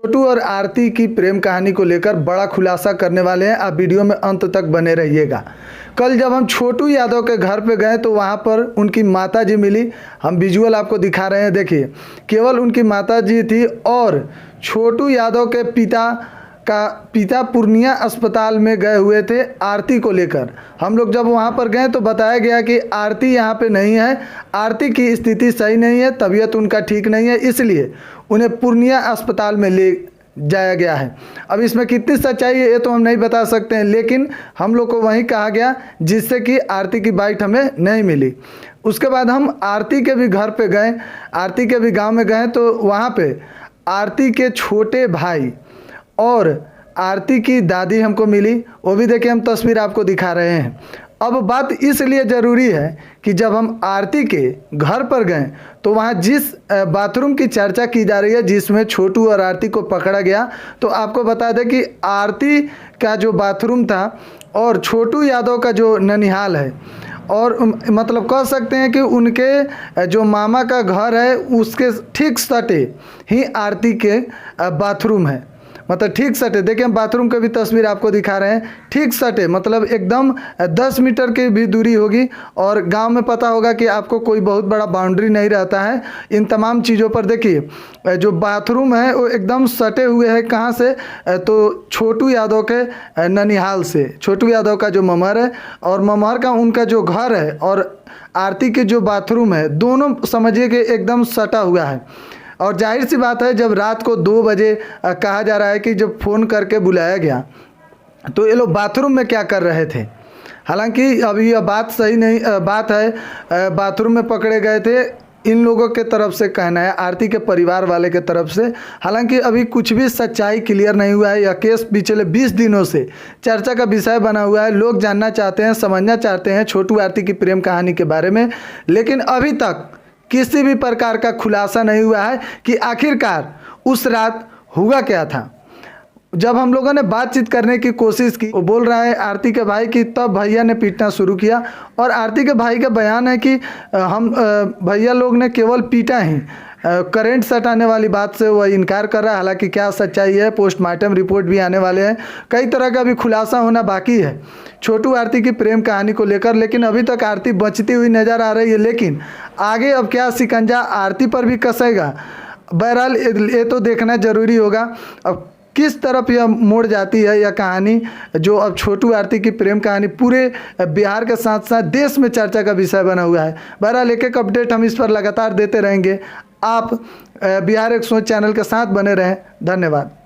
छोटू और आरती की प्रेम कहानी को लेकर बड़ा खुलासा करने वाले हैं। आप वीडियो में अंत तक बने रहिएगा। कल जब हम छोटू यादव के घर पे गए तो वहाँ पर उनकी माताजी मिली। हम विजुअल आपको दिखा रहे हैं, देखिए। केवल उनकी माताजी थी और छोटू यादव के पिता पूर्णिया अस्पताल में गए हुए थे आरती को लेकर। हम लोग जब वहाँ पर गए तो बताया गया कि आरती यहाँ पे नहीं है, आरती की स्थिति सही नहीं है, तबीयत उनका ठीक नहीं है, इसलिए उन्हें पूर्णिया अस्पताल में ले जाया गया है। अब इसमें कितनी सच्चाई है ये तो हम नहीं बता सकते हैं, लेकिन हम लोग को वहीं कहा गया जिससे कि आरती की बाइट हमें नहीं मिली। उसके बाद हम आरती के भी घर पे गए, आरती के भी गांव में गए तो वहाँ पे आरती के छोटे भाई और आरती की दादी हमको मिली। वो भी देखिए, हम तस्वीर आपको दिखा रहे हैं। अब बात इसलिए ज़रूरी है कि जब हम आरती के घर पर गए तो वहाँ जिस बाथरूम की चर्चा की जा रही है जिसमें छोटू और आरती को पकड़ा गया, तो आपको बता दें कि आरती का जो बाथरूम था और छोटू यादव का जो ननिहाल है, और मतलब कह सकते हैं कि उनके जो मामा का घर है उसके ठीक सटे ही आरती के बाथरूम है। मतलब ठीक सटे, देखिए हम बाथरूम की भी तस्वीर आपको दिखा रहे हैं। ठीक सटे मतलब एकदम 10 मीटर की भी दूरी होगी। और गांव में पता होगा कि आपको कोई बहुत बड़ा बाउंड्री नहीं रहता है इन तमाम चीज़ों पर। देखिए जो बाथरूम है वो एकदम सटे हुए हैं। कहाँ से? तो छोटू यादव के ननिहाल से। छोटू यादव का जो ममहर है और ममहर का उनका जो घर है और आरती के जो बाथरूम है, दोनों समझिए कि एकदम सटा हुआ है। और जाहिर सी बात है, जब रात को 2 बजे कहा जा रहा है कि जब फ़ोन करके बुलाया गया तो ये लोग बाथरूम में क्या कर रहे थे। हालांकि अभी यह बात सही नहीं बात है, बाथरूम में पकड़े गए थे इन लोगों के तरफ से कहना है, आरती के परिवार वाले के तरफ से। हालांकि अभी कुछ भी सच्चाई क्लियर नहीं हुआ है। यह केस पिछले 20 दिनों से चर्चा का विषय बना हुआ है। लोग जानना चाहते हैं, समझना चाहते हैं छोटू आरती की प्रेम कहानी के बारे में, लेकिन अभी तक किसी भी प्रकार का खुलासा नहीं हुआ है कि आखिरकार उस रात हुआ क्या था। जब हम लोगों ने बातचीत करने की कोशिश की, वो बोल रहा है आरती के भाई की तब भैया ने पीटना शुरू किया। और आरती के भाई का बयान है कि हम भैया लोग ने केवल पीटा ही, करंट सटाने वाली बात से वह इनकार कर रहा है। हालांकि क्या सच्चाई है, पोस्टमार्टम रिपोर्ट भी आने वाले हैं, कई तरह का भी खुलासा होना बाकी है छोटू आरती की प्रेम कहानी को लेकर। लेकिन अभी तक आरती बचती हुई नज़र आ रही है, लेकिन आगे अब क्या शिकंजा आरती पर भी कसेगा, बहरहाल ये तो देखना ज़रूरी होगा अब किस तरफ यह मोड़ जाती है यह कहानी। जो अब छोटू आरती की प्रेम कहानी पूरे बिहार के साथ साथ देश में चर्चा का विषय बना हुआ है। बहरहाल एक अपडेट हम इस पर लगातार देते रहेंगे। आप बिहार 100 चैनल के साथ बने रहें। धन्यवाद।